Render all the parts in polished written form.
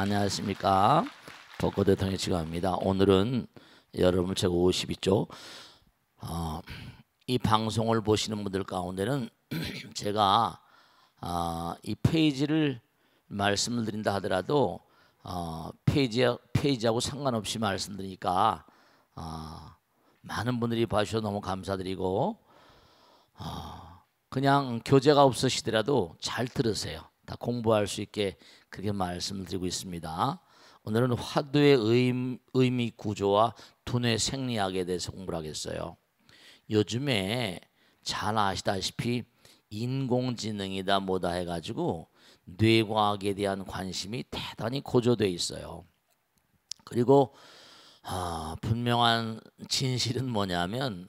안녕하십니까. 벚꽃 대통령의 지갑입니다. 오늘은 여러분 책 52쪽 이 방송을 보시는 분들 가운데는 제가 이 페이지를 말씀을 드린다 하더라도 페이지하고 상관없이 말씀드리니까 많은 분들이 봐주셔서 너무 감사드리고 그냥 교재가 없으시더라도 잘 들으세요. 다 공부할 수 있게 그렇게 말씀을 드리고 있습니다. 오늘은 화두의 의미 구조와 두뇌 생리학에 대해서 공부를 하겠어요. 요즘에 잘 아시다시피 인공지능이다 뭐다 해가지고 뇌과학에 대한 관심이 대단히 고조돼 있어요. 그리고 분명한 진실은 뭐냐면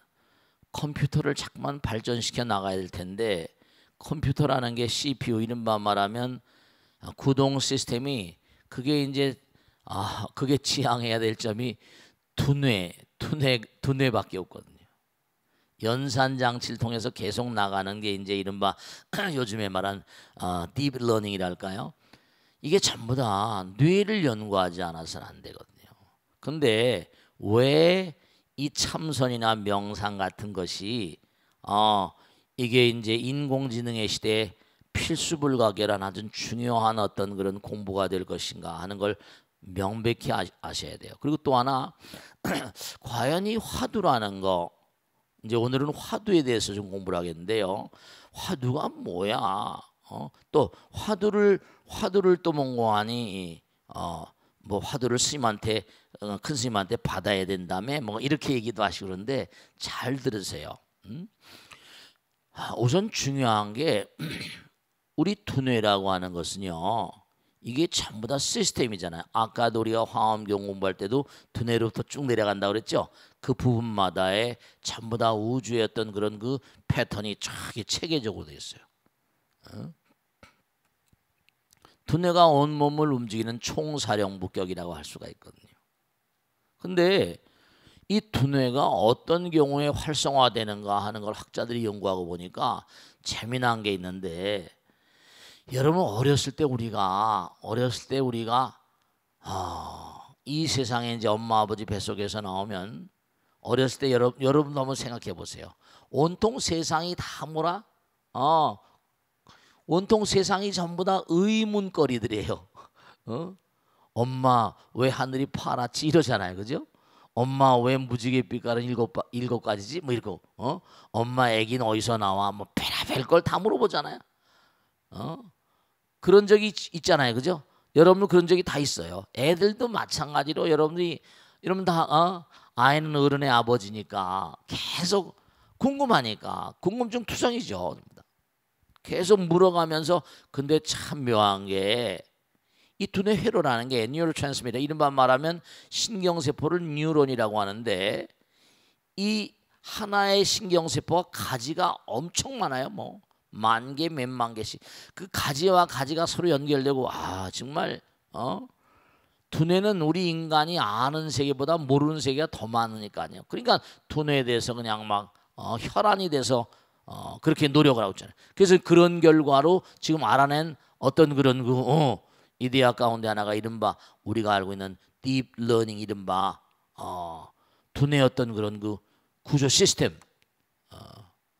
컴퓨터를 자꾸만 발전시켜 나가야 될 텐데 컴퓨터라는 게 CPU 이른바 말하면 구동 시스템이 그게 이제 그게 지향해야 될 점이 두뇌밖에 없거든요. 연산 장치를 통해서 계속 나가는 게 이제 이른바 요즘에 말한 딥러닝이랄까요? 이게 전부 다 뇌를 연구하지 않아서는 안 되거든요. 근데 왜 이 참선이나 명상 같은 것이 이게 이제 인공지능의 시대에 필수불가결한 아주 중요한 어떤 그런 공부가 될 것인가 하는 걸 명백히 아셔야 돼요. 그리고 또 하나 과연 이 화두라는 거 이제 오늘은 화두에 대해서 좀 공부를 하겠는데요. 화두가 뭐야? 또 화두를 또 뭔고하니 뭐 화두를 스님한테 큰 스님한테 받아야 된다며 뭐 이렇게 얘기도 하시고 그러는데 잘 들으세요. 우선 중요한 게 우리 두뇌라고 하는 것은요. 이게 전부 다 시스템이잖아요. 아까도 우리가 화엄경 공부할 때도 두뇌로부터 쭉 내려간다 그랬죠. 그 부분마다에 전부 다 우주의 어떤 그런 그 패턴이 쫙 체계적으로 되어 있어요. 두뇌가 온몸을 움직이는 총사령부격이라고 할 수가 있거든요. 근데 이 두뇌가 어떤 경우에 활성화되는가 하는 걸 학자들이 연구하고 보니까 재미난 게 있는데 여러분 어렸을 때 우리가 이 세상에 이제 엄마 아버지 뱃속에서 나오면 어렸을 때 여러분 한번 생각해 보세요. 온통 세상이 다 뭐라? 온통 세상이 전부 다 의문거리들이에요. 엄마 왜 하늘이 파랗지 이러잖아요, 그죠? 엄마 왜 무지개 빛깔은 일곱 가지지 뭐 이러고 엄마 애기는 어디서 나와 뭐 별의별 걸 다 물어보잖아요. 그런 적이 있잖아요, 그죠? 여러분 그런 적이 다 있어요. 애들도 마찬가지로 여러분 다 아이는 어른의 아버지니까 계속 궁금하니까 궁금증 투성이죠. 계속 물어가면서 근데 참 묘한 게 이 두뇌 회로라는 게 뉴로트랜스미터 이른바 말하면 신경세포를 뉴런이라고 하는데 이 하나의 신경세포가 가지가 엄청 많아요. 뭐 만 개, 몇만 개씩 그 가지와 가지가 서로 연결되고 정말 두뇌는 우리 인간이 아는 세계보다 모르는 세계가 더 많으니까요. 그러니까 두뇌에 대해서 그냥 막 혈안이 돼서 그렇게 노력을 하고 있잖아요. 그래서 그런 결과로 지금 알아낸 어떤 그런 이데아 가운데 하나가 이른바 우리가 알고 있는 딥러닝 이른바 두뇌 어떤 그런 그 구조 시스템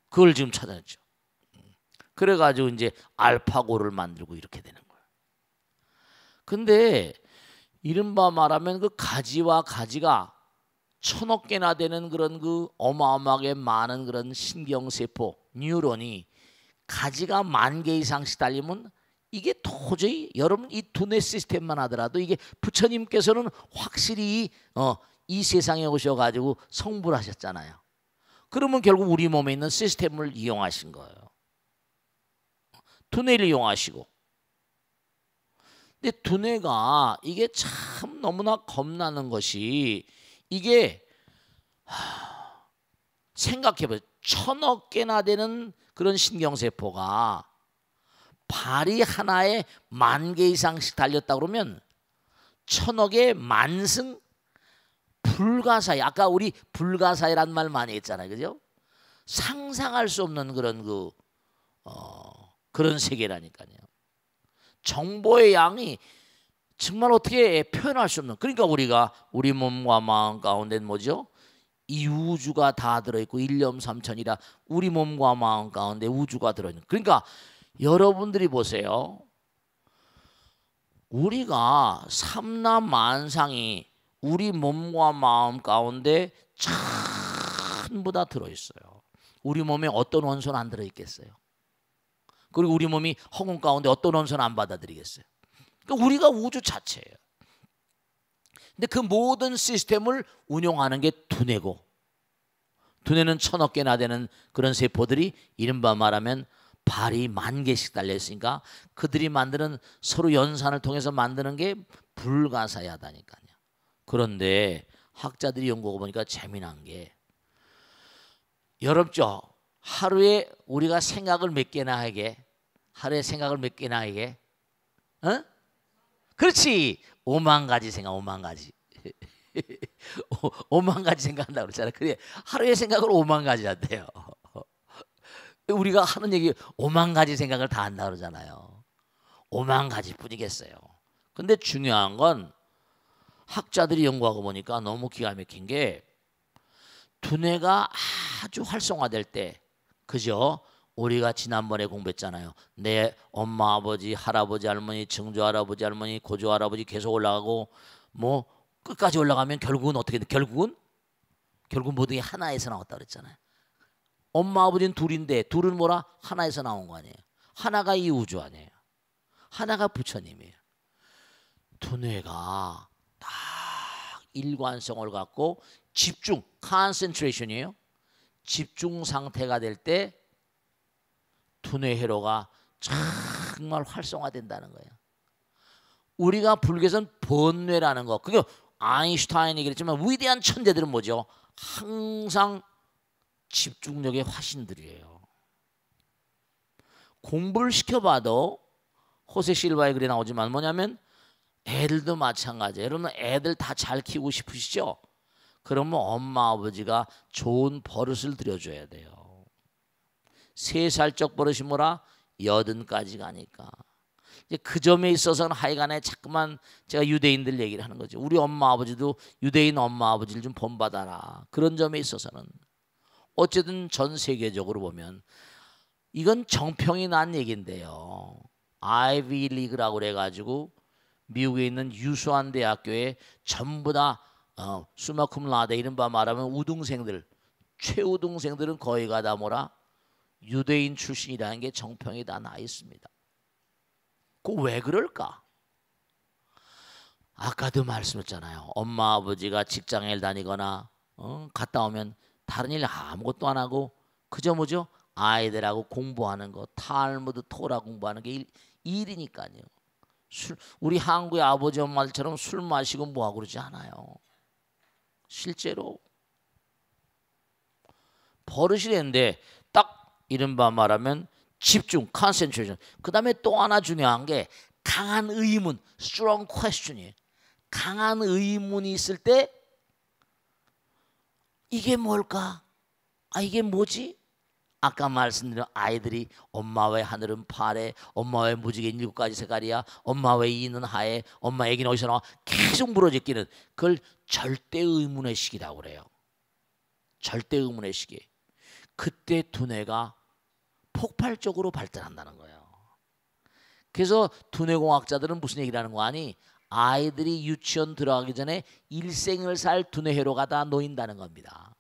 그걸 지금 찾아냈죠. 그래가지고 이제 알파고를 만들고 이렇게 되는 거예요. 근데 이른바 말하면 그 가지와 가지가 1000억 개나 되는 그런 그 어마어마하게 많은 그런 신경세포 뉴런이 가지가 10,000개 이상씩 달리면 이게 도저히 여러분 이 두뇌 시스템만 하더라도 이게 부처님께서는 확실히 이 세상에 오셔가지고 성불 하셨잖아요. 그러면 결국 우리 몸에 있는 시스템을 이용하신 거예요. 두뇌를 이용하시고. 근데 두뇌가 이게 참 너무나 겁나는 것이 이게 생각해보세요. 1000억 개나 되는 그런 신경세포가 발이 하나에 10,000개 이상씩 달렸다 그러면 1000억의 만승 불가사의 아까 우리 불가사의란 말 많이 했잖아요, 그죠? 상상할 수 없는 그런 그런 세계라니까요. 정보의 양이 정말 어떻게 표현할 수 없는, 그러니까 우리가 우리 몸과 마음 가운데는 뭐죠? 이 우주가 다 들어있고 일념삼천이라 우리 몸과 마음 가운데 우주가 들어있는. 그러니까 여러분들이 보세요. 우리가 삼라만상이 우리 몸과 마음 가운데 전부 다 들어있어요. 우리 몸에 어떤 원소는 안 들어있겠어요? 그리고 우리 몸이 허공 가운데 어떤 원소는 안 받아들이겠어요? 그러니까 우리가 우주 자체예요. 근데 그 모든 시스템을 운용하는 게 두뇌고, 두뇌는 1000억 개나 되는 그런 세포들이 이른바 말하면 발이 10,000개씩 달려있으니까 그들이 만드는 서로 연산을 통해서 만드는 게 불가사의하다니까요. 그런데 학자들이 연구해 보니까 재미난 게, 여럽죠? 하루에 우리가 생각을 몇 개나 하게? 하루에 생각을 몇 개나 하게? 어? 그렇지. 5만 가지 생각, 5만 가지. 5만 가지 생각한다고 그랬잖아요. 그래, 하루에 생각을 5만 가지 한대요. 우리가 하는 얘기 5만 가지 생각을 다 한다 그러잖아요. 5만 가지 뿐이겠어요. 근데 중요한 건 학자들이 연구하고 보니까 너무 기가 막힌 게, 두뇌가 아주 활성화될 때, 그죠? 우리가 지난번에 공부했잖아요. 내 엄마, 아버지, 할아버지, 할머니, 증조 할아버지, 할머니, 고조 할아버지 계속 올라가고 뭐 끝까지 올라가면 결국은 어떻게 돼? 결국 모든 게 하나에서 나왔다 그랬잖아요. 엄마, 아버지는 둘인데 둘은 뭐라? 하나에서 나온 거 아니에요. 하나가 이 우주 아니에요. 하나가 부처님이에요. 두뇌가 딱 일관성을 갖고 집중, concentration이에요. 집중 상태가 될 때 두뇌 회로가 정말 활성화된다는 거예요. 우리가 불교에서는 번뇌라는 거, 그게 아인슈타인이 그랬지만 위대한 천재들은 뭐죠? 항상 집중력의 화신들이에요. 공부를 시켜봐도 호세 실바의 글에 나오지만 뭐냐면 애들도 마찬가지예요. 여러분 애들 다 잘 키우고 싶으시죠? 그러면 엄마 아버지가 좋은 버릇을 들여줘야 돼요. 3살적 버릇이 뭐라? 80까지 가니까. 이제 그 점에 있어서는 하여간에 자꾸만 제가 유대인들 얘기를 하는 거죠. 우리 엄마 아버지도 유대인 엄마 아버지를 좀 본받아라. 그런 점에 있어서는 어쨌든 전 세계적으로 보면 이건 정평이 난 얘기인데요. 아이비 리그라고 그래가지고 미국에 있는 유수한 대학교에 전부 다 수마쿰라데 이른바 말하면 우등생들, 최우등생들은 거의가 다 뭐라? 유대인 출신이라는 게 정평이 다 나 있습니다. 그 왜 그럴까? 아까도 말씀했잖아요. 엄마 아버지가 직장을 다니거나 갔다 오면 다른 일 아무것도 안 하고 그저 뭐죠? 아이들하고 공부하는 거, 탈무드 토라 공부하는 게 일이니까요. 우리 한국의 아버지 엄마들처럼 술 마시고 뭐하고 그러지 않아요. 실제로 버릇이 되는데 딱 이른바 말하면 집중, 컨센트레이션. 그 다음에 또 하나 중요한 게 강한 의문, strong question이에요. 강한 의문이 있을 때 이게 뭘까? 아 이게 뭐지? 아까 말씀드린 아이들이 엄마 왜 하늘은 파래? 엄마 왜 무지개 7가지 색깔이야? 엄마 왜 이는 하얘? 엄마 애기는 어디서 나와? 계속 물어제끼는 그걸 절대 의문의 시기라고 그래요. 절대 의문의 시기. 그때 두뇌가 폭발적으로 발달한다는 거예요. 그래서 두뇌공학자들은 무슨 얘기를 하는 거 아니? 아이들이 유치원 들어가기 전에 일생을 살 두뇌 회로가 다 놓인다는 겁니다.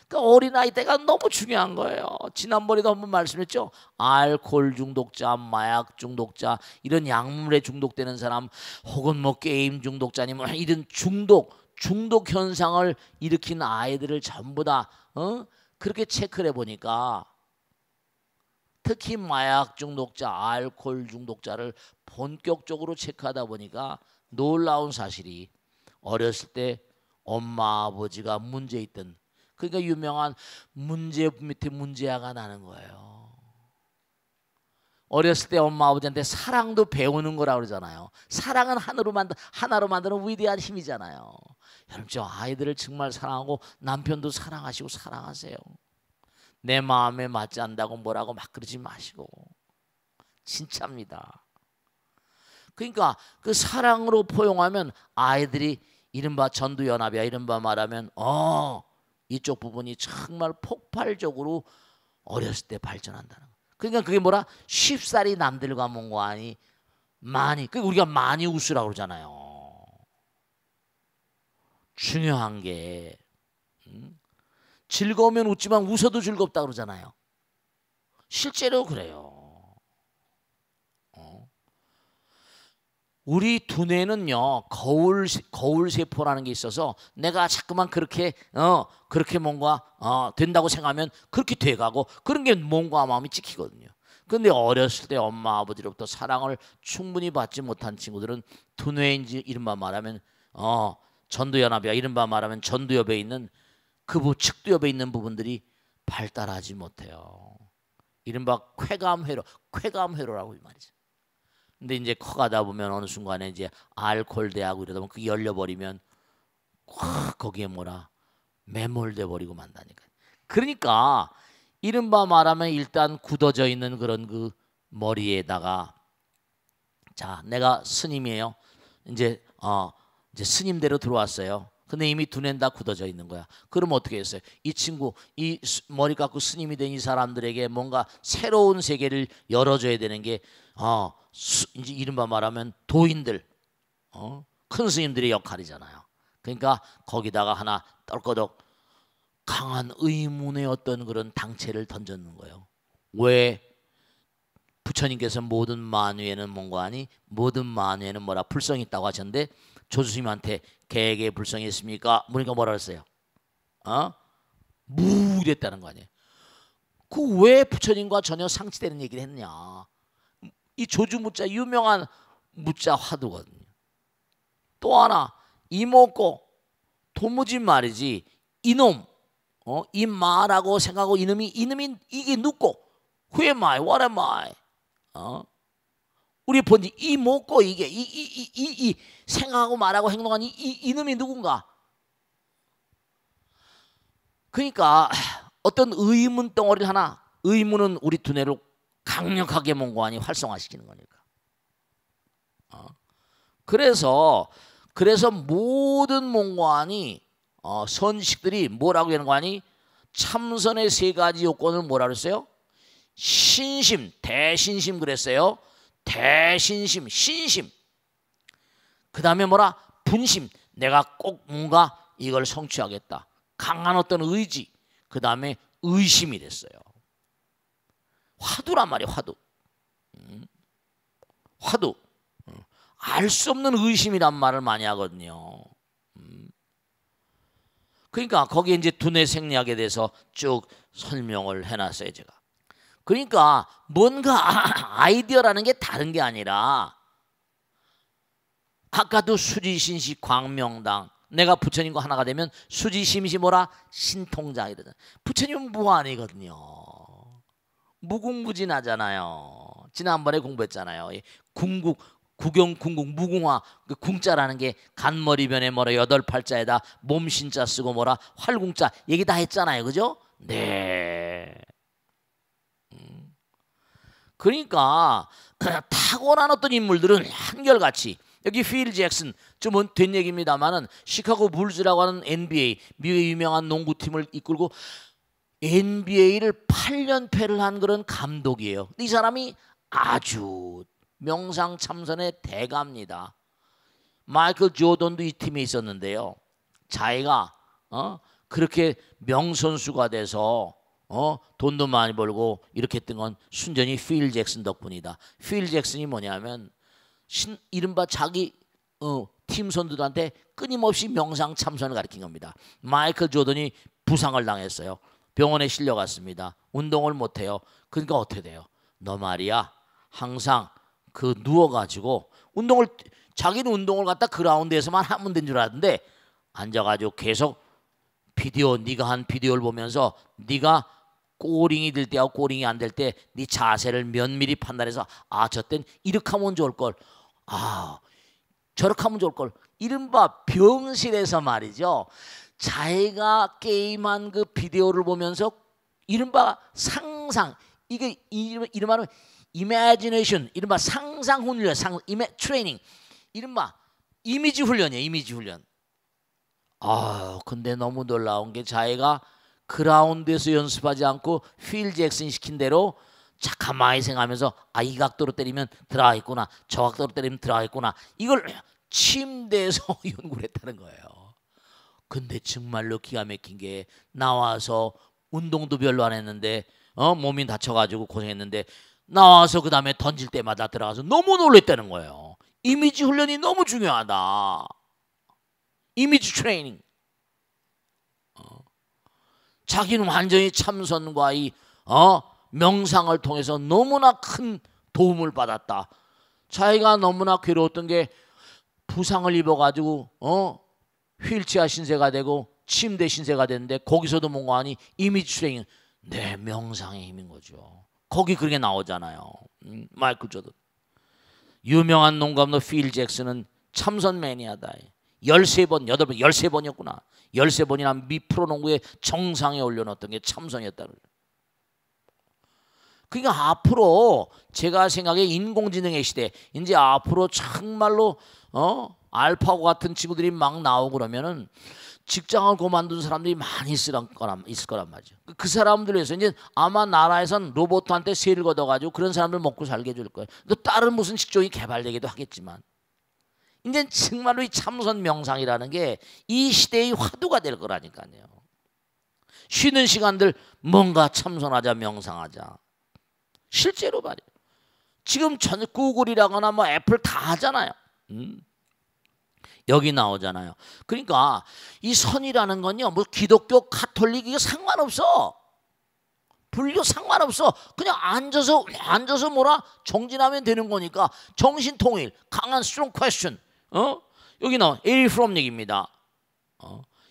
그러니까 어린아이 때가 너무 중요한 거예요. 지난번에도 한번 말씀했죠. 알코올 중독자, 마약 중독자, 이런 약물에 중독되는 사람 혹은 뭐 게임 중독자님 이런 중독 현상을 일으킨 아이들을 전부 다 그렇게 체크를 해보니까 특히 마약 중독자, 알코올 중독자를 본격적으로 체크하다 보니까 놀라운 사실이 어렸을 때 엄마 아버지가 문제 있던, 그러니까 유명한 문제 밑에 문제아가 나는 거예요. 어렸을 때 엄마 아버지한테 사랑도 배우는 거라고 그러잖아요. 사랑은 하나로 만드는 위대한 힘이잖아요. 여러분 저 아이들을 정말 사랑하고 남편도 사랑하시고 사랑하세요. 내 마음에 맞지 않는다고 뭐라고 막 그러지 마시고 진짜입니다. 그러니까 그 사랑으로 포용하면 아이들이 이른바 전두연합이야. 이른바 말하면 이쪽 부분이 정말 폭발적으로 어렸을 때 발전한다는 거. 그러니까 그게 뭐라? 쉽사리 남들과 뭔가 아니 많이. 그 우리가 많이 웃으라고 그러잖아요. 중요한 게 즐거우면 웃지만 웃어도 즐겁다 그러잖아요. 실제로 그래요. 우리 두뇌는요 거울 세포라는 게 있어서 내가 자꾸만 그렇게 뭔가 된다고 생각하면 그렇게 돼가고 그런 게 몸과 마음이 찍히거든요. 그런데 어렸을 때 엄마 아버지로부터 사랑을 충분히 받지 못한 친구들은 두뇌인지 이른바 말하면 전두연합이야. 이른바 말하면 전두엽에 있는 그 측두엽에 있는 부분들이 발달하지 못해요. 이른바 쾌감회로라고 이 말이죠. 근데 이제 커가다 보면 어느 순간에 이제 알코올 대하고 이러다 보면 그게 열려버리면 확 거기에 뭐라 매몰돼 버리고 만다니까. 그러니까 이른바 말하면 일단 굳어져 있는 그런 그 머리에다가 자 내가 스님이에요. 이제 스님대로 들어왔어요. 근데 이미 두뇌는 다 굳어져 있는 거야. 그럼 어떻게 했어요? 이 친구, 이 머리 깎고 스님이 된 이 사람들에게 뭔가 새로운 세계를 열어줘야 되는 게 이제 이른바 말하면 도인들, 큰 스님들의 역할이잖아요. 그러니까 거기다가 하나 떨거덕 강한 의문의 어떤 그런 당체를 던졌는 거예요. 왜? 부처님께서 모든 만유에는 뭔가 아니 모든 만유에는 뭐라 불성이 있다고 하셨는데 조수님한테 개에게 불성이 있습니까? 그러니까 뭐라 그랬어요? 무랬다는 거 아니에요. 그 왜 부처님과 전혀 상치되는 얘기를 했냐? 이 조주무자 유명한 무자 화두거든요. 또 하나 이목고 도무지 말이지 이놈 이 말하고 생각하고 이놈이 이게 누구? Who am I? What am I? 우리 본지 이 먹고 이게 이 생각하고 말하고 행동하는 이놈이 누군가? 그러니까 어떤 의문 덩어리를 하나 의문은 우리 두뇌를 강력하게 뭔가 아니 활성화시키는 거니까. 그래서 모든 뭔가니 선식들이 뭐라고 하는 거 아니? 참선의 세 가지 요건을 뭐라 그랬어요? 신심, 대신심 그랬어요. 대신심, 신심. 그 다음에 뭐라? 분심. 내가 꼭 뭔가 이걸 성취하겠다. 강한 어떤 의지. 그 다음에 의심이 됐어요. 화두란 말이에요. 화두. 알 수 없는 의심이란 말을 많이 하거든요. 그러니까 거기에 이제 두뇌 생리학에 대해서 쭉 설명을 해놨어요, 제가. 그러니까 뭔가 아이디어라는 게 다른 게 아니라 아까도 수지신시 광명당 내가 부처님과 하나가 되면 수지심시 뭐라 신통자 이러잖아요. 부처님은 무한이거든요. 무궁무진하잖아요. 지난번에 공부했잖아요. 구경 궁국 무궁화 그 궁자라는 게 간머리변에 뭐라 8팔자에다 몸신자 쓰고 뭐라 활궁자 얘기 다 했잖아요. 그죠? 네. 그러니까 탁월한 어떤 인물들은 한결같이 여기 필 잭슨 좀 된 얘기입니다만은 시카고 불즈라고 하는 NBA 미국의 유명한 농구팀을 이끌고 NBA를 8연패를 한 그런 감독이에요. 이 사람이 아주 명상 참선의 대가입니다. 마이클 조던도 이 팀에 있었는데요. 자기가 그렇게 명선수가 돼서 돈도 많이 벌고 이렇게 했던 건 순전히 필 잭슨 덕분이다. 필 잭슨이 뭐냐면 이른바 자기 팀 선수들한테 끊임없이 명상 참선을 가르친 겁니다. 마이클 조던이 부상을 당했어요. 병원에 실려갔습니다. 운동을 못해요. 그러니까 어떻게 돼요? 너 말이야 항상 그 누워가지고 자기는 운동을 갖다 그라운드에서만 하면 된 줄 알았는데 앉아가지고 계속 네가 한 비디오를 보면서 네가 꼬링이 될 때하고 꼬링이 안 될 때 네 자세를 면밀히 판단해서 저 땐 이렇게 하면 좋을 걸, 저렇게 하면 좋을 걸. 이른바 병실에서 말이죠. 자기가 게임한 그 비디오를 보면서 이른바 상상 이게 이른바 imagination, 이른바 상상 훈련, 트레이닝, 이른바 이미지 훈련이에요. 이미지 훈련. 근데 너무 놀라운 게 자기가 그라운드에서 연습하지 않고 필 잭슨 시킨 대로 자 가만히 생각하면서 이 각도로 때리면 들어가 있구나, 저 각도로 때리면 들어가 있구나, 이걸 침대에서 연구를 했다는 거예요. 근데 정말로 기가 막힌 게 나와서 운동도 별로 안 했는데 몸이 다쳐가지고 고생했는데 나와서 그 다음에 던질 때마다 들어가서 너무 놀랬다는 거예요. 이미지 훈련이 너무 중요하다. 이미지 트레이닝. 자기는 완전히 참선과 이 명상을 통해서 너무나 큰 도움을 받았다. 자기가 너무나 괴로웠던 게 부상을 입어가지고 휠체어 신세가 되고 침대 신세가 됐는데 거기서도 뭔가 하니 이미지 트레이닝, 내 명상의 힘인 거죠. 거기 그렇게 나오잖아요. 마이클 조던. 유명한 농가노 필 잭슨은 참선 매니아다. 13번, 8번, 13번이었구나. 13번이나 미 프로농구의 정상에 올려놓았던 게 참선이었다는 거예요. 그러니까 앞으로 제가 생각해 인공지능의 시대, 이제 앞으로 정말로 알파고 같은 친구들이 막 나오고 그러면은 직장을 그만둔 사람들이 많이 있을 거란 말이죠. 그 사람들 위해서 이제 아마 나라에선 로봇한테 세를 걷어가지고 그런 사람들 먹고 살게 해줄 거예요. 또 다른 무슨 직종이 개발되기도 하겠지만 이제 정말로 이 참선 명상이라는 게 이 시대의 화두가 될 거라니까요. 쉬는 시간들 뭔가 참선하자, 명상하자. 실제로 말이에요. 지금 전 구글이라거나 뭐 애플 다 하잖아요. 여기 나오잖아요. 그러니까 이 선이라는 건요, 뭐 기독교, 가톨릭 이거 상관없어. 불교 상관없어. 그냥 앉아서 뭐라 정진하면 되는 거니까 정신 통일, 강한 strong question. 여기 나와 에리 프롬 얘기입니다.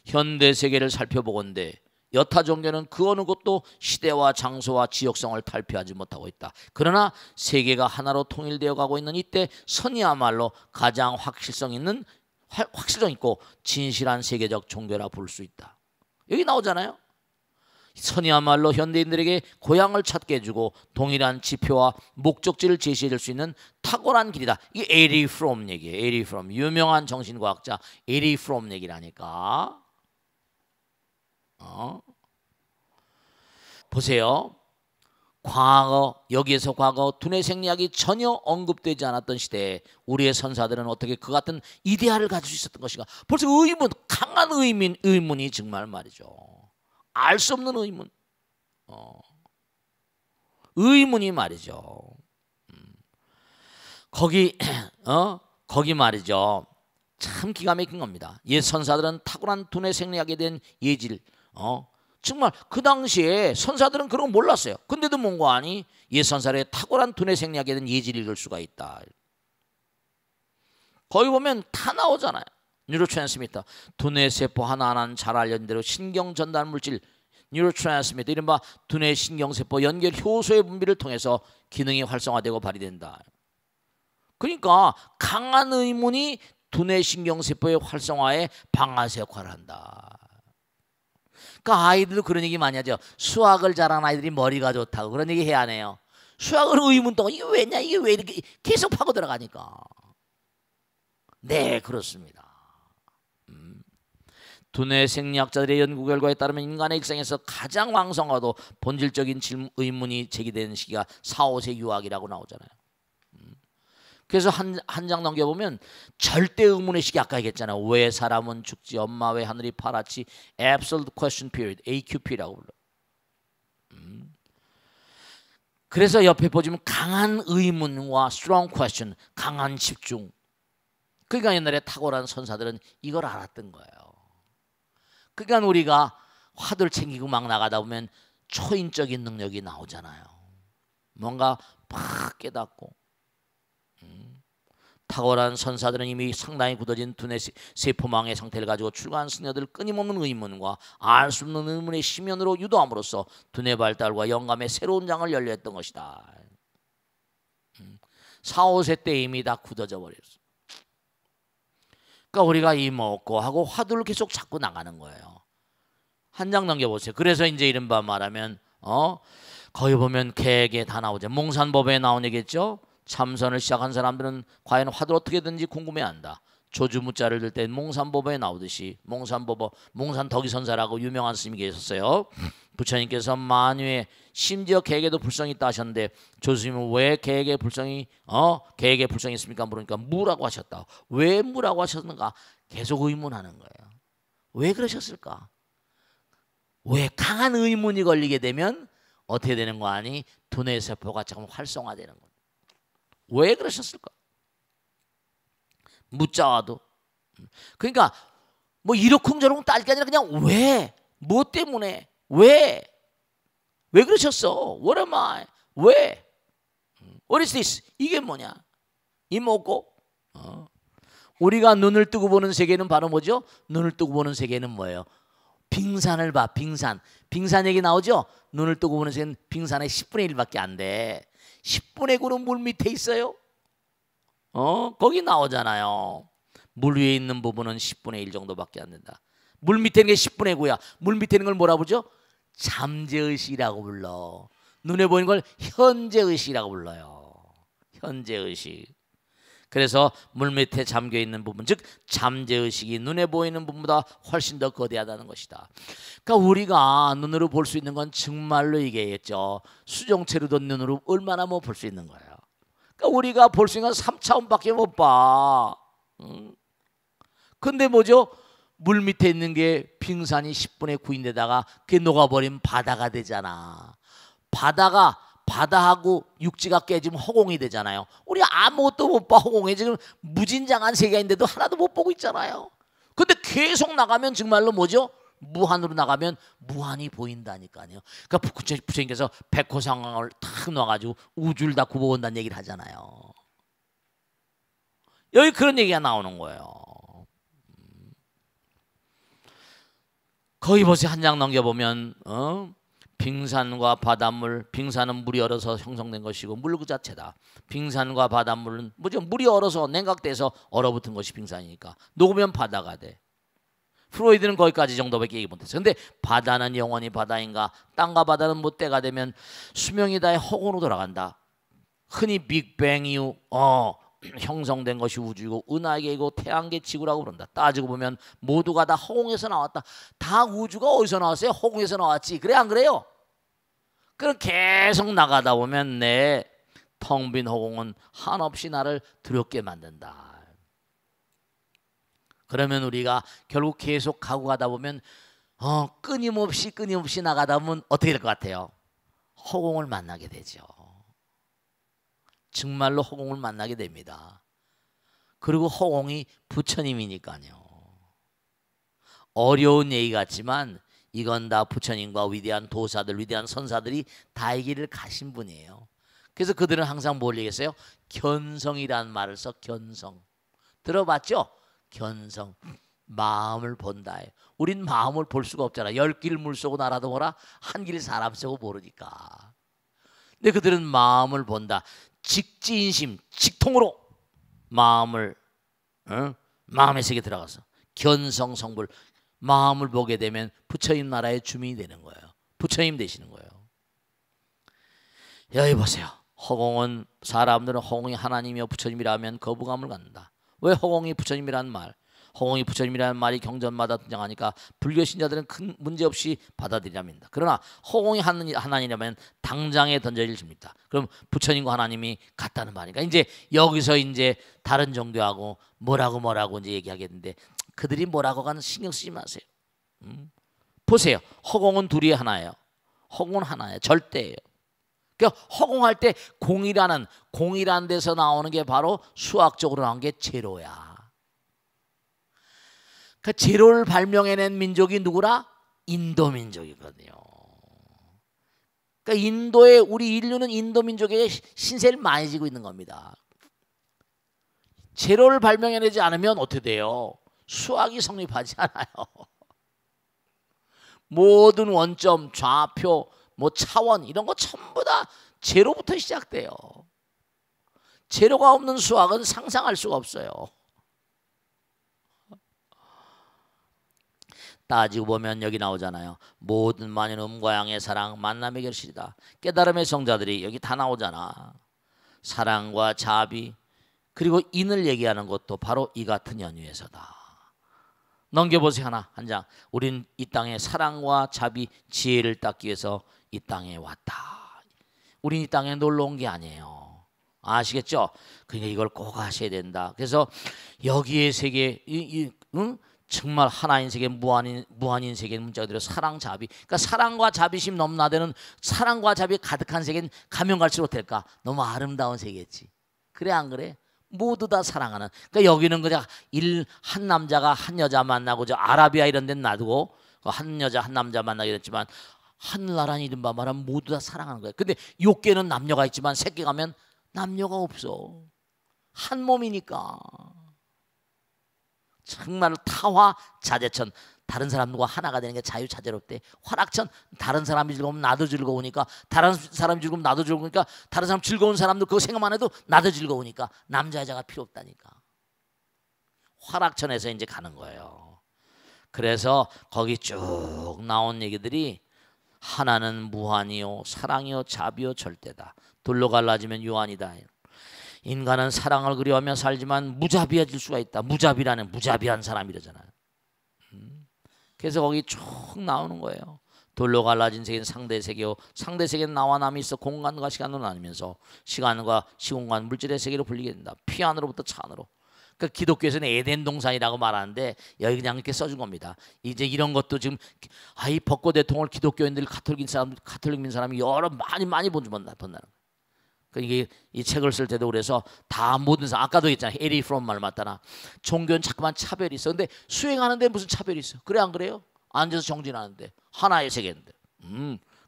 현대 세계를 살펴보건대 여타 종교는 그 어느 곳도 시대와 장소와 지역성을 탈피하지 못하고 있다. 그러나 세계가 하나로 통일되어 가고 있는 이때 선이야말로 가장 확실성 있고 진실한 세계적 종교라 볼 수 있다. 여기 나오잖아요. 선이야말로 현대인들에게 고향을 찾게 해주고 동일한 지표와 목적지를 제시해 줄 수 있는 탁월한 길이다. 이게 에리 프롬 얘기예요. 에리 프롬, 유명한 정신과학자 에리 프롬 얘기라니까. 보세요. 여기에서 과거 두뇌 생리학이 전혀 언급되지 않았던 시대에 우리의 선사들은 어떻게 그 같은 이데아를 가질 수 있었던 것인가. 벌써 강한 의문이 정말 말이죠. 알 수 없는 의문. 의문이 말이죠. 거기 말이죠. 참 기가 막힌 겁니다. 옛 선사들은 탁월한 두뇌 생리학에 대한 예질, 정말 그 당시에 선사들은 그런 거 몰랐어요. 근데도 뭔가 아니 옛 선사의 탁월한 두뇌 생리학에 대한 예질을 읽을 수가 있다. 거기 보면 다 나오잖아요. 뉴로트랜스미터, 두뇌 세포 하나하나는 잘 알려진 대로 신경 전달 물질 뉴로트랜스미터, 이른바 두뇌 신경세포 연결 효소의 분비를 통해서 기능이 활성화되고 발휘된다. 그러니까 강한 의문이 두뇌 신경세포의 활성화에 방아쇠 역할을 한다. 그러니까 아이들도 그런 얘기 많이 하죠. 수학을 잘하는 아이들이 머리가 좋다고 그런 얘기 해야 하네요. 수학을 의문 동안 이게 왜냐, 이게 왜 이렇게 계속 파고 들어가니까. 네, 그렇습니다. 두뇌 생리학자들의 연구 결과에 따르면 인간의 일생에서 가장 왕성하고 본질적인 의문이 제기되는 시기가 4, 5세 유학이라고 나오잖아요. 그래서 한 장 넘겨보면 절대 의문의 시기, 아까 얘기했잖아요. 왜 사람은 죽지, 엄마 왜 하늘이 파랗지, Absolute Question Period, AQP라고 불러요. 그래서 옆에 보시면 강한 의문과 Strong Question, 강한 집중. 그러니까 옛날에 탁월한 선사들은 이걸 알았던 거예요. 그러니까 우리가 화두를 챙기고 막 나가다 보면 초인적인 능력이 나오잖아요. 뭔가 팍 깨닫고. 탁월한 선사들은 이미 상당히 굳어진 두뇌 세포망의 상태를 가지고 출가한 승려들 끊임없는 의문과 알 수 없는 의문의 심연으로 유도함으로써 두뇌 발달과 영감의 새로운 장을 열려 했던 것이다. 4, 5세 때 이미 다 굳어져 버렸어. 그러니까 우리가 이 먹고 하고 화두를 계속 잡고 나가는 거예요. 한 장 넘겨보세요. 그래서 이제 이른바 말하면 거기 보면 계획에 다 나오죠. 몽산법에 나온 얘기겠죠. 참선을 시작한 사람들은 과연 화두를 어떻게든지 궁금해한다. 조주무자를 들 때 몽산법에 나오듯이 몽산법어 몽산덕이선사라고 유명한 스님이 계셨어요. 부처님께서 만유에 심지어 계획에도 불성이 있다 하셨는데 조스님은 왜 계획에 불성이 있습니까? 물으니까 무라고 하셨다. 왜 무라고 하셨는가? 계속 의문하는 거예요. 왜 그러셨을까? 왜 강한 의문이 걸리게 되면 어떻게 되는 거 아니? 두뇌 세포가 조금 활성화되는 거예요. 왜 그러셨을까? 묻자와도. 그러니까 뭐 이러쿵저러쿵 딸 게 아니라 그냥 왜? 뭐 때문에? 왜 그러셨어? What am I? 왜? What is this? 이게 뭐냐? 이 뭐고? 우리가 눈을 뜨고 보는 세계는 바로 뭐죠? 눈을 뜨고 보는 세계는 뭐예요? 빙산을 봐. 빙산 얘기 나오죠? 눈을 뜨고 보는 세계는 빙산의 10분의 1밖에 안 돼. 10분의 9는 물 밑에 있어요. 거기 나오잖아요. 물 위에 있는 부분은 10분의 1 정도밖에 안 된다. 물 밑에 있는 게 10분의 9야. 물 밑에 있는 걸 뭐라 부르죠? 잠재의식이라고 불러. 눈에 보이는 걸 현재의식이라고 불러요. 현재의식. 그래서 물 밑에 잠겨 있는 부분, 즉 잠재의식이 눈에 보이는 부분보다 훨씬 더 거대하다는 것이다. 그러니까 우리가 눈으로 볼 수 있는 건 정말로 얘기했죠. 수정체로도 눈으로 얼마나 못 볼 수 있는 거예요. 그러니까 우리가 볼 수 있는 건 3차원밖에 못 봐. 근데 뭐죠? 물 밑에 있는 게 빙산이 10분의 9인데다가 그게 녹아버리면 바다가 되잖아. 바다하고 육지가 깨지면 허공이 되잖아요. 우리 아무것도 못 봐. 허공에 지금 무진장한 세계인데도 하나도 못 보고 있잖아요. 근데 계속 나가면 정말로 뭐죠? 무한으로 나가면 무한이 보인다니까요. 그러니까 부처님께서 백호상황을 탁 놔가지고 우주를 다 굽어본다는 얘기를 하잖아요. 여기 그런 얘기가 나오는 거예요. 거기 보세요. 한 장 넘겨보면 빙산과 바닷물, 빙산은 물이 얼어서 형성된 것이고 물 그 자체다. 빙산과 바닷물은 뭐죠? 물이 얼어서 냉각돼서 얼어붙은 것이 빙산이니까 녹으면 바다가 돼. 프로이드는 거기까지 정도밖에 얘기 못했어요. 근데 바다는 영원히 바다인가? 땅과 바다는 뭐 때가 되면 수명이 다해 허공으로 돌아간다. 흔히 빅뱅 이후 형성된 것이 우주이고 은하계이고 태양계 지구라고 부른다. 따지고 보면 모두가 다 허공에서 나왔다. 다 우주가 어디서 나왔어요? 허공에서 나왔지. 그래 안 그래요? 그럼 계속 나가다 보면 내 텅 빈 허공은 한없이 나를 두렵게 만든다. 그러면 우리가 결국 계속 가고 가다 보면 끊임없이 나가다 보면 어떻게 될 것 같아요? 허공을 만나게 되죠. 정말로 허공을 만나게 됩니다. 그리고 허공이 부처님이니까요. 어려운 얘기 같지만 이건 다 부처님과 위대한 도사들, 위대한 선사들이 다 이 길을 가신 분이에요. 그래서 그들은 항상 뭘 얘기했어요? 견성이라는 말을 써. 견성. 들어봤죠? 견성. 마음을 본다. 우린 마음을 볼 수가 없잖아. 10길 물 쏘고 나라도 보라. 한 길 사람 쏘고 모르니까. 근데 그들은 마음을 본다. 직지인심, 직통으로 마음을 마음의 세계에 들어가서 견성성불 마음을 보게 되면 부처님 나라의 주민이 되는 거예요. 부처님 되시는 거예요. 여기 보세요. 허공은 사람들은 허공이 하나님이여 부처님이라면 거부감을 갖는다. 왜 허공이 부처님이라는 말? 허공이 부처님이라는 말이 경전마다 등장하니까 불교 신자들은 큰 문제 없이 받아들이랍니다. 그러나 허공이 하나님이라면 당장에 던져질 겁니다. 그럼 부처님과 하나님이 같다는 말이니까 이제 여기서 이제 다른 종교하고 뭐라고 이제 얘기하겠는데 그들이 뭐라고 가는 신경 쓰지 마세요. 보세요. 허공은 둘이 하나예요. 허공은 하나예요. 절대예요. 그러니까 허공할 때 공이라는 데서 나오는 게 바로 수학적으로 나온 게 제로야. 그 제로를 발명해낸 민족이 누구라? 인도 민족이거든요. 그러니까 우리 인류는 인도 민족의 신세를 많이 지고 있는 겁니다. 제로를 발명해내지 않으면 어떻게 돼요? 수학이 성립하지 않아요. 모든 원점, 좌표, 뭐 차원 이런 거 전부 다 제로부터 시작돼요. 제로가 없는 수학은 상상할 수가 없어요. 따지고 보면 여기 나오잖아요. 모든 만인 음과 양의 사랑 만남의 결실이다. 깨달음의 성자들이 여기 다 나오잖아. 사랑과 자비 그리고 인을 얘기하는 것도 바로 이 같은 연유에서다. 넘겨보세요. 하나 한 장. 우린 이 땅에 사랑과 자비 지혜를 닦기 위해서 이 땅에 왔다. 우린 이 땅에 놀러 온 게 아니에요. 아시겠죠? 그러니까 이걸 꼭 하셔야 된다. 그래서 여기에 세계 응? 정말 하나인 세계 무한인 세계 문자 그대로 사랑 자비. 그러니까 사랑과 자비심 넘나드는 사랑과 자비 가득한 세계는 가면 갈수록 어떨까? 너무 아름다운 세계지. 그래 안 그래? 모두 다 사랑하는. 그러니까 여기는 그냥 한 남자가 한 여자 만나고 저 아라비아 이런 데는 놔두고 한 여자 한 남자 만나게 됐지만 하늘나라는 이른바 말하면 모두 다 사랑하는 거예요. 근데 욕계는 남녀가 있지만 새끼 가면 남녀가 없어. 한 몸이니까. 정말 타화 자재천. 다른 사람과 하나가 되는 게 자유자재롭대. 화락천 다른 사람이 즐거우면 나도 즐거우니까 다른 사람이 즐거우면 나도 즐거우니까 다른 사람 즐거운 사람도 그거 생각만 해도 나도 즐거우니까 남자 여자가 필요 없다니까. 화락천에서 이제 가는 거예요. 그래서 거기 쭉 나온 얘기들이 하나는 무한이요 사랑이요 자비요 절대다. 돌로 갈라지면 유한이다. 인간은 사랑을 그리워하며 살지만 무자비해질 수가 있다. 무자비라는 무자비한 사람이라잖아요. 그래서 거기 쭉 나오는 거예요. 돌로 갈라진 세계는 상대 세계요 상대 세계는 나와 남이 있어 공간과 시간으로 나뉘면서 시간과 시공간 물질의 세계로 불리게 된다. 피 안으로부터 차 안으로. 그러니까 기독교에서는 에덴 동산이라고 말하는데 여기 그냥 이렇게 써준 겁니다. 이제 이런 것도 지금 이 벚꽃 대통을 기독교인들 가톨릭민 사람이 여러 많이 본다는 거예요. 그러니까 이게 이 책을 쓸 때도 그래서 다 모든 사람 아까도 했잖아요. 에리 프롬 말 맞다나 종교는 자꾸만 차별이 있어. 근데 수행하는데 무슨 차별이 있어? 그래 안 그래요? 앉아서 정진하는데 하나의 세계인데.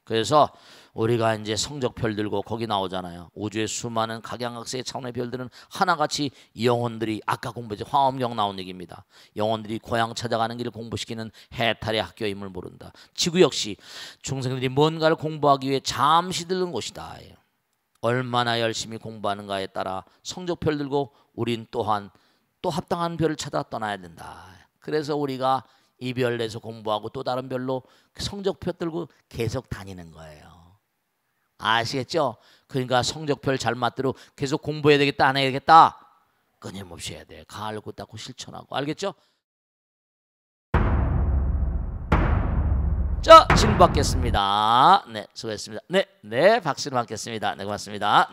그래서 우리가 이제 성적별 들고 거기 나오잖아요. 우주의 수많은 각양각색의 차원의 별들은 하나같이 영혼들이 아까 공부했죠. 화엄경 나온 얘기입니다. 영혼들이 고향 찾아가는 길을 공부시키는 해탈의 학교임을 모른다. 지구 역시 중생들이 뭔가를 공부하기 위해 잠시 들른 곳이다. 얼마나 열심히 공부하는가에 따라 성적표를 들고 우린 또한 또 합당한 별을 찾아 떠나야 된다. 그래서 우리가 이 별에서 공부하고 또 다른 별로 성적표 들고 계속 다니는 거예요. 아시겠죠? 그러니까 성적표를 잘 맞도록 계속 공부해야 되겠다 안 해야 되겠다 끊임없이 해야 돼. 가을고 닦고 실천하고. 알겠죠? 자, 질문 받겠습니다. 네, 수고했습니다. 네, 박수를 받겠습니다. 네, 고맙습니다.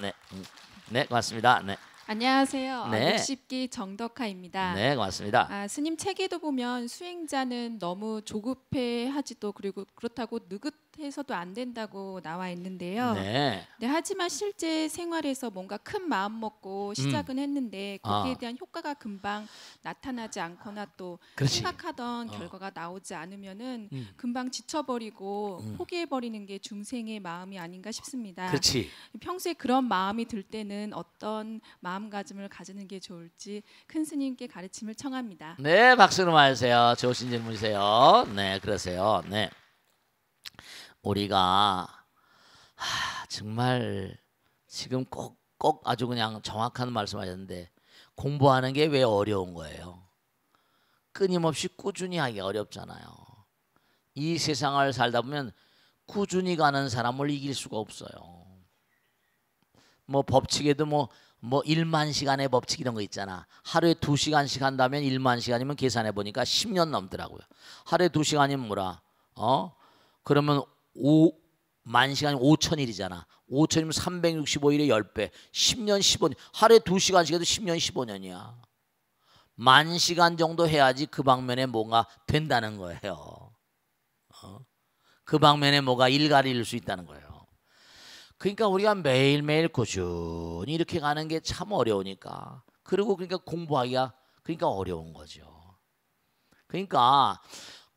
네, 고맙습니다. 네. 안녕하세요. 네. 60기 정덕하입니다. 네, 고맙습니다. 스님 책에도 보면 수행자는 너무 조급해하지도 그리고 그렇다고 느긋해서도 안 된다고 나와 있는데요. 네. 네, 하지만 실제 생활에서 뭔가 큰 마음 먹고 시작은 했는데 거기에 대한 효과가 금방 나타나지 않거나 또 그렇지. 생각하던 결과가 나오지 않으면은 금방 지쳐버리고 포기해버리는 게 중생의 마음이 아닌가 싶습니다. 그렇지. 평소에 그런 마음이 들 때는 어떤 마음가짐을 가지는 게 좋을지 큰 스님께 가르침을 청합니다. 네, 박수로 맞으세요. 좋으신 질문이세요. 네, 그러세요. 네, 우리가 정말 지금 꼭 아주 그냥 정확한 말씀하셨는데 공부하는 게 왜 어려운 거예요? 끊임없이 꾸준히 하기가 어렵잖아요. 이 세상을 살다 보면 꾸준히 가는 사람을 이길 수가 없어요. 뭐 법칙에도 뭐 1만 시간의 법칙 이런 거 있잖아. 하루에 2시간씩 한다면 1만 시간이면 계산해 보니까 10년 넘더라고요. 하루에 2시간이면 뭐라? 그러면 5만 시간이 5,000일이잖아. 5,000이면 365일에 10배. 10년 15년. 하루에 2시간씩 해도 10년 15년이야. 10,000시간 정도 해야지 그 방면에 뭔가 된다는 거예요. 그 방면에 뭐가 일가리일 수 있다는 거예요. 그러니까 우리가 매일매일 꾸준히 이렇게 가는 게 참 어려우니까. 그리고 그러니까 공부하기가 그러니까 어려운 거죠. 그러니까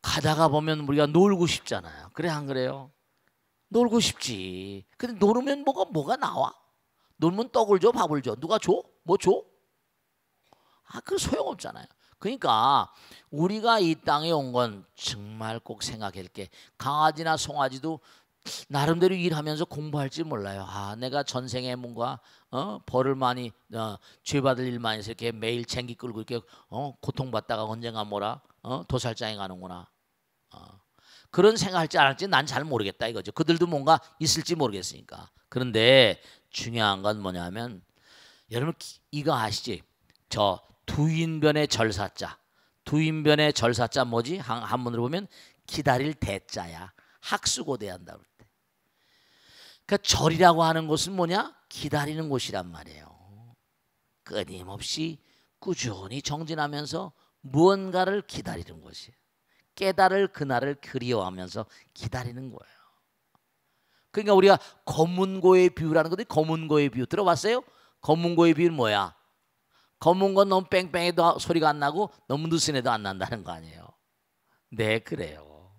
가다가 보면 우리가 놀고 싶잖아요. 그래 안 그래요? 놀고 싶지. 근데 놀으면 뭐가 나와? 놀면 떡을 줘, 밥을 줘. 누가 줘? 뭐 줘? 그 소용없잖아요. 그러니까 우리가 이 땅에 온 건 정말 꼭 생각할 게 강아지나 송아지도 나름대로 일하면서 공부할지 몰라요. 내가 전생에 뭔가 벌을 많이 죄 받을 일 많이 해서 이렇게 매일 쟁기 끌고 이렇게 고통받다가 언젠가 도살장에 가는구나. 그런 생각할지 안 할지 난 잘 모르겠다 이거죠. 그들도 뭔가 있을지 모르겠으니까. 그런데 중요한 건 뭐냐면 여러분 이거 아시지? 저 두인변의 절사자. 두인변의 절사자 뭐지? 한문으로 보면 기다릴 대자야. 학수고대한다 그럴 때. 그러니까 절이라고 하는 곳은 뭐냐? 기다리는 곳이란 말이에요. 끊임없이 꾸준히 정진하면서 무언가를 기다리는 곳이에요. 깨달을 그날을 그리워하면서 기다리는 거예요. 그러니까 우리가 검은고의 비유라는 건데 검은고의 비유 들어봤어요? 검은고의 비유는 뭐야? 검은 건 너무 뺑뺑해도 소리가 안 나고 너무 느슨해도 안 난다는 거 아니에요? 네, 그래요.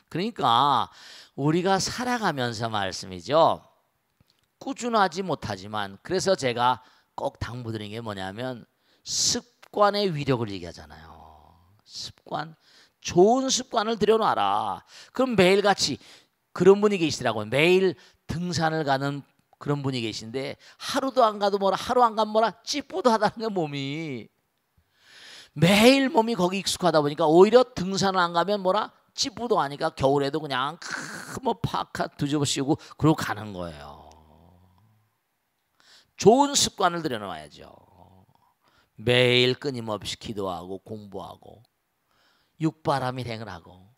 그러니까 우리가 살아가면서 말씀이죠. 꾸준하지 못하지만 그래서 제가 꼭 당부드리는 게 뭐냐면 습관의 위력을 얘기하잖아요. 습관, 좋은 습관을 들여놔라. 그럼 매일같이 그런 분이 계시더라고요. 매일 등산을 가는 그런 분이 계신데 하루도 안 가도 뭐라 하루 안 가면 뭐라 찌뿌드하다는 게 몸이 매일 몸이 거기 익숙하다 보니까 오히려 등산을 안 가면 뭐라 찌뿌드하니까 겨울에도 그냥 뭐 파카 뒤집어 씌우고 그러고 가는 거예요. 좋은 습관을 들여놔야죠. 매일 끊임없이 기도하고 공부하고 육바라밀 행을 하고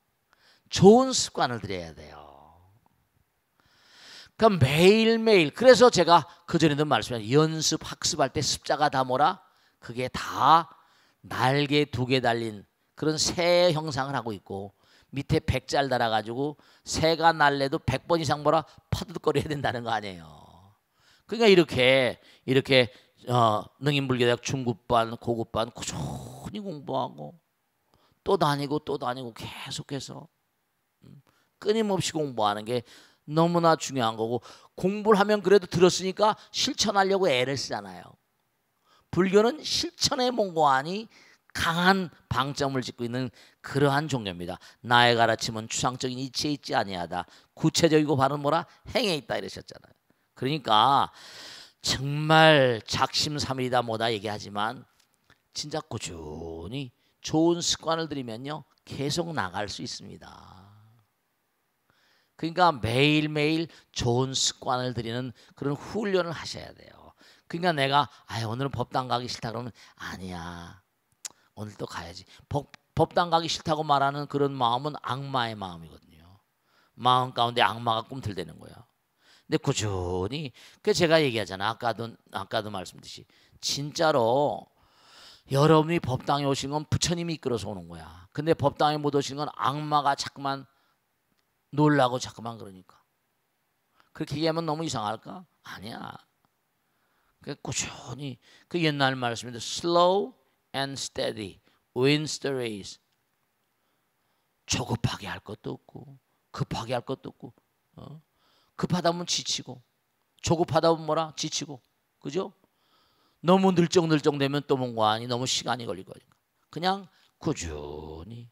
좋은 습관을 들여야 돼요. 그러니까 매일매일 그래서 제가 그전에도 말씀드렸죠. 연습 학습할 때 습자가 다 뭐라? 그게 다 날개 2개 달린 그런 새 형상을 하고 있고 밑에 100잘 달아가지고 새가 날래도 100번 이상 뭐라 퍼득거려야 된다는 거 아니에요. 그러니까 이렇게 능인불교대학 중급반 고급반 꾸준히 공부하고 또 다니고 계속해서 끊임없이 공부하는 게 너무나 중요한 거고 공부를 하면 그래도 들었으니까 실천하려고 애를 쓰잖아요. 불교는 실천의 몽고하니 강한 방점을 짓고 있는 그러한 종교입니다. 나의 가르침은 추상적인 이치에 있지 아니하다. 구체적이고 바른 뭐라 행에 있다 이러셨잖아요. 그러니까 정말 작심삼일이다 뭐다 얘기하지만 진짜 꾸준히 좋은 습관을 들이면요 계속 나갈 수 있습니다. 그러니까 매일매일 좋은 습관을 들이는 그런 훈련을 하셔야 돼요. 그러니까 내가 오늘은 법당 가기 싫다 그러면 아니야 오늘 또 가야지. 법당 가기 싫다고 말하는 그런 마음은 악마의 마음이거든요. 마음 가운데 악마가 꿈틀대는 거야. 근데 꾸준히 그 제가 얘기하잖아. 아까도 말씀드렸듯이 진짜로 여러분이 법당에 오신 건 부처님이 이끌어서 오는 거야. 근데 법당에 못 오신 건 악마가 자꾸만 놀라고 자꾸만 그러니까. 그렇게 얘기하면 너무 이상할까? 아니야. 그 꾸준히 그 옛날 말씀인데 slow and steady wins the race. 조급하게 할 것도 없고 급하게 할 것도 없고 급하다 보면 지치고 조급하다 보면 뭐라 지치고 그죠? 너무 늘쩍늘쩍 되면 또 뭔가 아니 너무 시간이 걸릴 거니까 그냥 꾸준히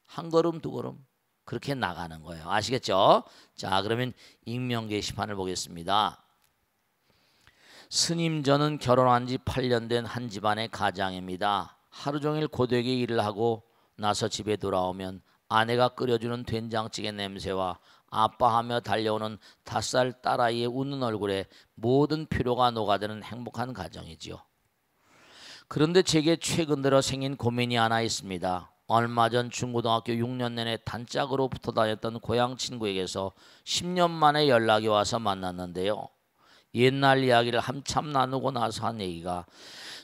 한 걸음 두 걸음 그렇게 나가는 거예요. 아시겠죠? 자, 그러면 익명 게시판을 보겠습니다. 스님 저는 결혼한 지 8년 된 한 집안의 가장입니다. 하루 종일 고되게 일을 하고 나서 집에 돌아오면 아내가 끓여주는 된장찌개 냄새와 아빠하며 달려오는 5살 딸아이의 웃는 얼굴에 모든 피로가 녹아드는 행복한 가정이지요. 그런데 제게 최근 들어 생긴 고민이 하나 있습니다. 얼마 전 중고등학교 6년 내내 단짝으로 붙어 다녔던 고향 친구에게서 10년 만에 연락이 와서 만났는데요. 옛날 이야기를 한참 나누고 나서 한 얘기가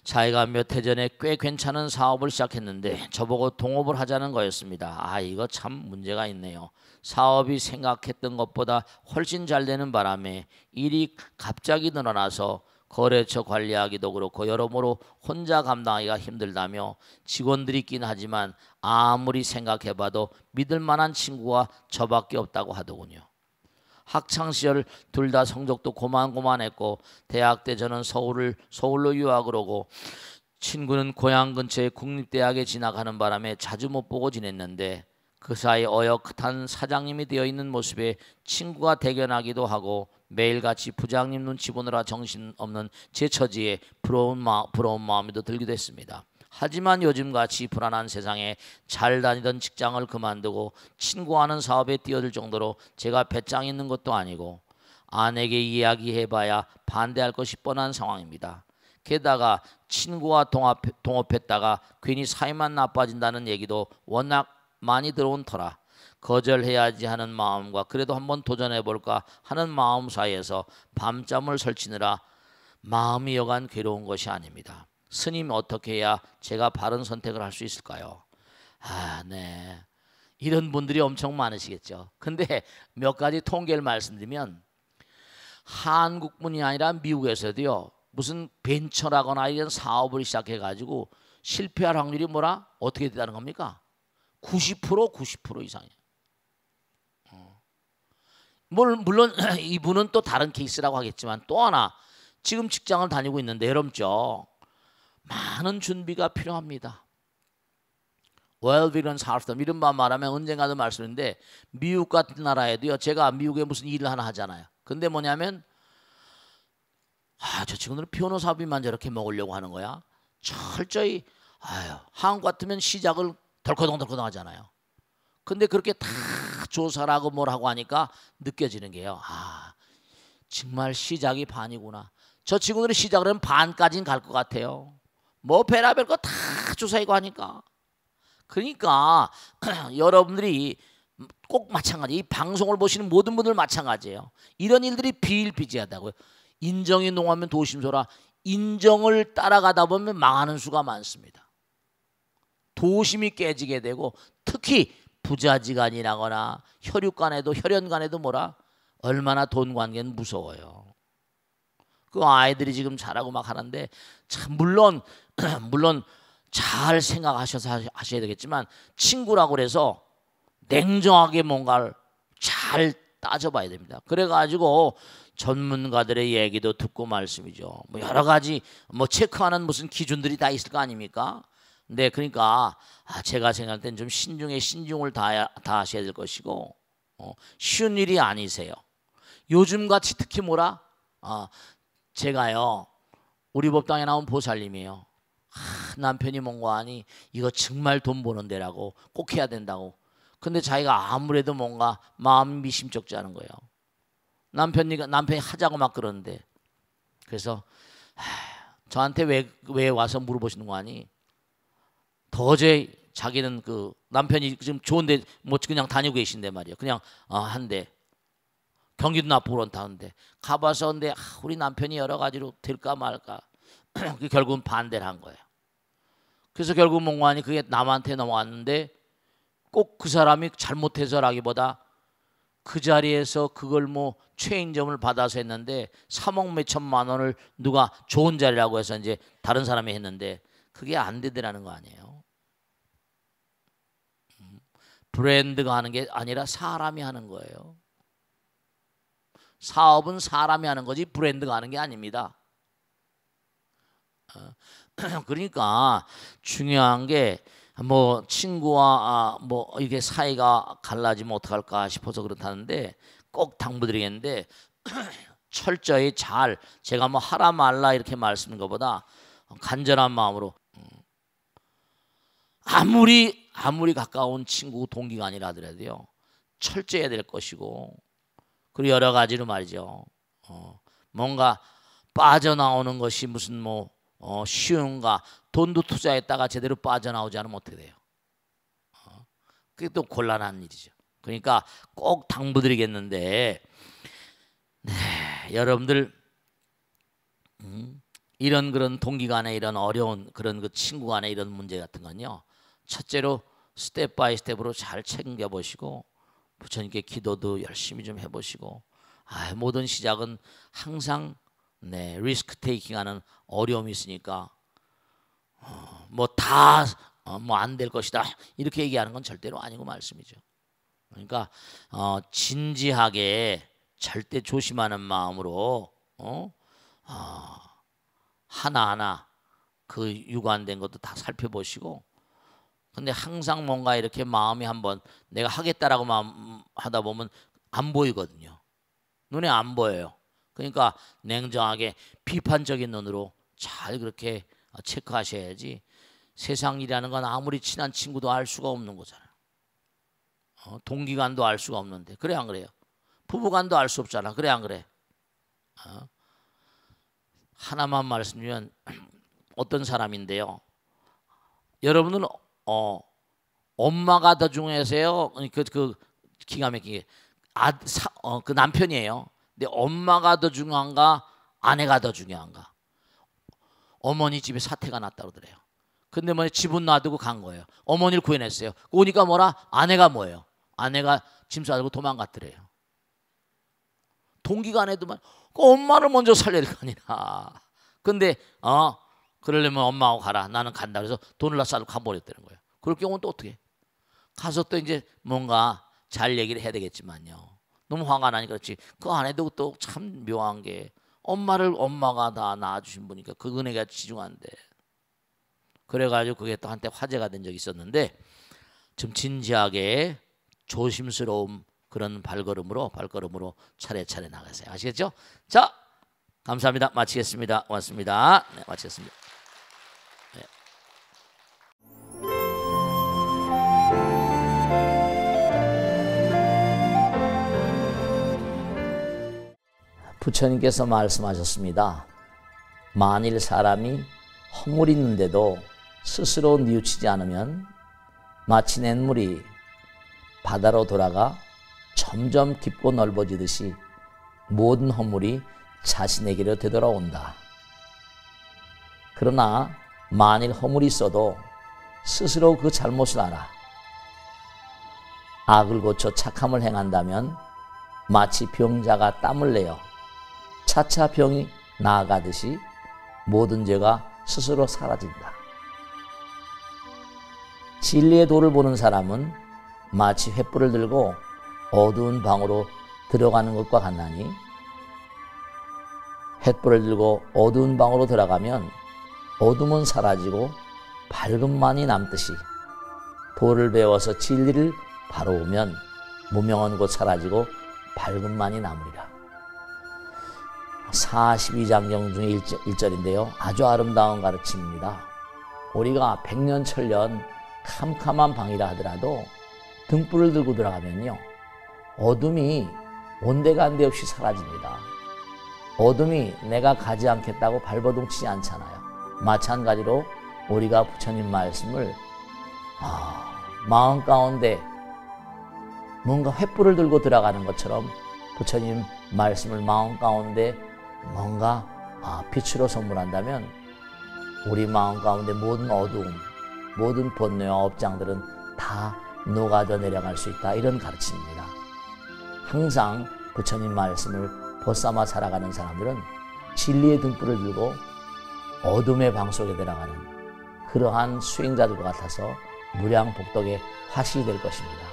자기가 몇 해 전에 꽤 괜찮은 사업을 시작했는데 저보고 동업을 하자는 거였습니다. 이거 참 문제가 있네요. 사업이 생각했던 것보다 훨씬 잘 되는 바람에 일이 갑자기 늘어나서 거래처 관리하기도 그렇고 여러모로 혼자 감당하기가 힘들다며 직원들이 있긴 하지만 아무리 생각해봐도 믿을 만한 친구가 저밖에 없다고 하더군요. 학창시절 둘 다 성적도 고만고만했고 대학 때 저는 서울로 유학을 오고 친구는 고향 근처의 국립대학에 진학하는 바람에 자주 못 보고 지냈는데 그 사이 어엿한 사장님이 되어 있는 모습에 친구가 대견하기도 하고 매일같이 부장님 눈치 보느라 정신없는 제 처지에 부러운 마음이 더 들기도 했습니다. 하지만 요즘같이 불안한 세상에 잘 다니던 직장을 그만두고 친구하는 사업에 뛰어들 정도로 제가 배짱 있는 것도 아니고 아내에게 이야기해봐야 반대할 것이 뻔한 상황입니다. 게다가 친구와 동업했다가 괜히 사이만 나빠진다는 얘기도 워낙 많이 들어온 터라 거절해야지 하는 마음과 그래도 한번 도전해볼까 하는 마음 사이에서 밤잠을 설치느라 마음이 여간 괴로운 것이 아닙니다. 스님 어떻게 해야 제가 바른 선택을 할 수 있을까요? 네. 이런 분들이 엄청 많으시겠죠. 근데 몇 가지 통계를 말씀드리면 한국뿐이 아니라 미국에서도요. 무슨 벤처라거나 이런 사업을 시작해가지고 실패할 확률이 뭐라? 어떻게 되다는 겁니까? 90% 이상이에요. 물론 이분은 또 다른 케이스라고 하겠지만 또 하나 지금 직장을 다니고 있는데 여러분죠. 많은 준비가 필요합니다. well-being 살았던 이런 말 말하면 언젠가도 말씀인데 미국 같은 나라에도요. 제가 미국에 무슨 일을 하나 하잖아요. 근데 뭐냐면 저 친구들은 변호사비만 저렇게 먹으려고 하는 거야. 철저히 한국 같으면 시작을 덜커덩 하잖아요. 근데 그렇게 다 조사를 하고 뭘 하고 하니까 느껴지는 게요. 정말 시작이 반이구나. 저 친구들이 시작을 하면 반까지는 갈 것 같아요. 뭐 별의별 거 다 조사하고 하니까. 그러니까 여러분들이 꼭 마찬가지. 이 방송을 보시는 모든 분들 마찬가지예요. 이런 일들이 비일비재하다고요. 인정이 농하면 도심소라. 인정을 따라가다 보면 망하는 수가 많습니다. 도심이 깨지게 되고 특히 부자지간이라거나 혈연간에도 뭐라 얼마나 돈 관계는 무서워요. 그 아이들이 지금 잘하고 막 하는데 참 물론 잘 생각하셔서 하셔야 되겠지만 친구라고 그래서 냉정하게 뭔가를 잘 따져봐야 됩니다. 그래가지고 전문가들의 얘기도 듣고 말씀이죠. 뭐 여러 가지 뭐 체크하는 무슨 기준들이 다 있을 거 아닙니까? 네, 그러니까 제가 생각할 땐 좀 신중을 다하셔야 될 것이고 쉬운 일이 아니세요. 요즘같이 특히 뭐라 제가요 우리 법당에 나온 보살님이에요. 남편이 뭔가 하니 이거 정말 돈 버는 데라고 꼭 해야 된다고. 근데 자기가 아무래도 뭔가 마음이 미심쩍지 않은 거예요. 남편이 하자고 막 그러는데 그래서 저한테 왜 와서 물어보시는 거 아니? 도저히 자기는 그 남편이 지금 좋은데 뭐 그냥 다니고 계신데 말이에요. 그냥 한데 경기도 나쁘고 그런다는데 가봐서 근데 우리 남편이 여러 가지로 될까 말까 결국은 반대를 한 거예요. 그래서 결국 뭔가 하니 그게 남한테 넘어왔는데 꼭 그 사람이 잘못해서라기보다 그 자리에서 그걸 뭐 최인점을 받아서 했는데 3억 몇천만 원을 누가 좋은 자리라고 해서 이제 다른 사람이 했는데 그게 안 되더라는 거 아니에요. 브랜드가 하는 게 아니라 사람이 하는 거예요. 사업은 사람이 하는 거지 브랜드가 하는 게 아닙니다. 그러니까 중요한 게 뭐 친구와 뭐 이게 사이가 갈라지면 어떡할까 싶어서 그렇다는데 꼭 당부드리겠는데 철저히 잘 제가 뭐 하라 말라 이렇게 말씀드린 것보다 간절한 마음으로 아무리 가까운 친구 동기가 아니라 하더라도요 철저해야 될 것이고 그리고 여러 가지로 말이죠. 뭔가 빠져나오는 것이 무슨 뭐 쉬운가. 돈도 투자했다가 제대로 빠져나오지 않으면 어떻게 돼요? 그게 또 곤란한 일이죠. 그러니까 꼭 당부드리겠는데 여러분들 이런 그런 동기 간에 이런 어려운 그런 그 친구 간에 이런 문제 같은 건요. 첫째로 스텝 바이 스텝으로 잘 챙겨보시고 부처님께 기도도 열심히 좀 해보시고 모든 시작은 항상 리스크 테이킹하는 어려움이 있으니까 뭐 다 뭐 안 될 것이다 이렇게 얘기하는 건 절대로 아니고 말씀이죠. 그러니까 진지하게 절대 조심하는 마음으로 하나하나 그 유관된 것도 다 살펴보시고 근데 항상 뭔가 이렇게 마음이 한번 내가 하겠다라고 마음 하다 보면 안 보이거든요. 눈에 안 보여요. 그러니까 냉정하게 비판적인 눈으로 잘 그렇게 체크하셔야지 세상 일이라는 건 아무리 친한 친구도 알 수가 없는 거잖아요. 동기간도 알 수가 없는데 그래 안 그래요? 부부간도 알 수 없잖아. 그래 안 그래? 하나만 말씀드리면 어떤 사람인데요. 여러분은 엄마가 더 중요하세요? 그 기가 막히게 그 남편이에요. 근데 엄마가 더 중요한가? 아내가 더 중요한가? 어머니 집에 사태가 났다 그러더래요. 근데 뭐 집은 놔두고 간 거예요. 어머니를 구해냈어요. 오니까 뭐라? 아내가 뭐예요? 아내가 짐 싸들고 도망갔더래요. 동기간에도만 엄마를 먼저 살려야 될 거 아니라. 근데 그러려면 엄마하고 가라. 나는 간다. 그래서 돈을 다 싸들고 가버렸다는 거예요. 그럴 경우는 또 어떻게? 가서 또 이제 뭔가 잘 얘기를 해야 되겠지만요. 너무 화가 나니까 그렇지. 그 안에도 또 참 묘한 게 엄마가 다 낳아주신 분이니까 그 은혜가 지중한데. 그래가지고 그게 또 한때 화제가 된 적이 있었는데 좀 진지하게 조심스러움 그런 발걸음으로 차례차례 나가세요. 아시겠죠? 자, 감사합니다. 마치겠습니다. 고맙습니다. 네, 마치겠습니다. 네. 부처님께서 말씀하셨습니다. 만일 사람이 허물이 있는데도 스스로 뉘우치지 않으면 마치 냇물이 바다로 돌아가 점점 깊고 넓어지듯이 모든 허물이 자신에게로 되돌아온다. 그러나 만일 허물이 있어도 스스로 그 잘못을 알아 악을 고쳐 착함을 행한다면 마치 병자가 땀을 내어 차차 병이 나아가듯이 모든 죄가 스스로 사라진다. 진리의 도를 보는 사람은 마치 횃불을 들고 어두운 방으로 들어가는 것과 같나니 횃불을 들고 어두운 방으로 들어가면 어둠은 사라지고 밝음만이 남듯이 도를 배워서 진리를 바라보면 무명은 곧 사라지고 밝음만이 남으리라. 42장경 중에 1절인데요. 아주 아름다운 가르침입니다. 우리가 백년천년 캄캄한 방이라 하더라도 등불을 들고 들어가면요. 어둠이 온데간데 없이 사라집니다. 어둠이 내가 가지 않겠다고 발버둥치지 않잖아요. 마찬가지로 우리가 부처님 말씀을 마음 가운데 뭔가 횃불을 들고 들어가는 것처럼 부처님 말씀을 마음 가운데 뭔가 빛으로 선물한다면 우리 마음 가운데 모든 어두움, 모든 번뇌와 업장들은 다 녹아져 내려갈 수 있다. 이런 가르침입니다. 항상 부처님 말씀을 벗삼아 살아가는 사람들은 진리의 등불을 들고 어둠의 방 속에 들어가는 그러한 수행자들과 같아서 무량복덕의 화신이 될 것입니다.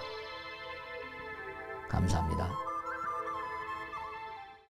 감사합니다.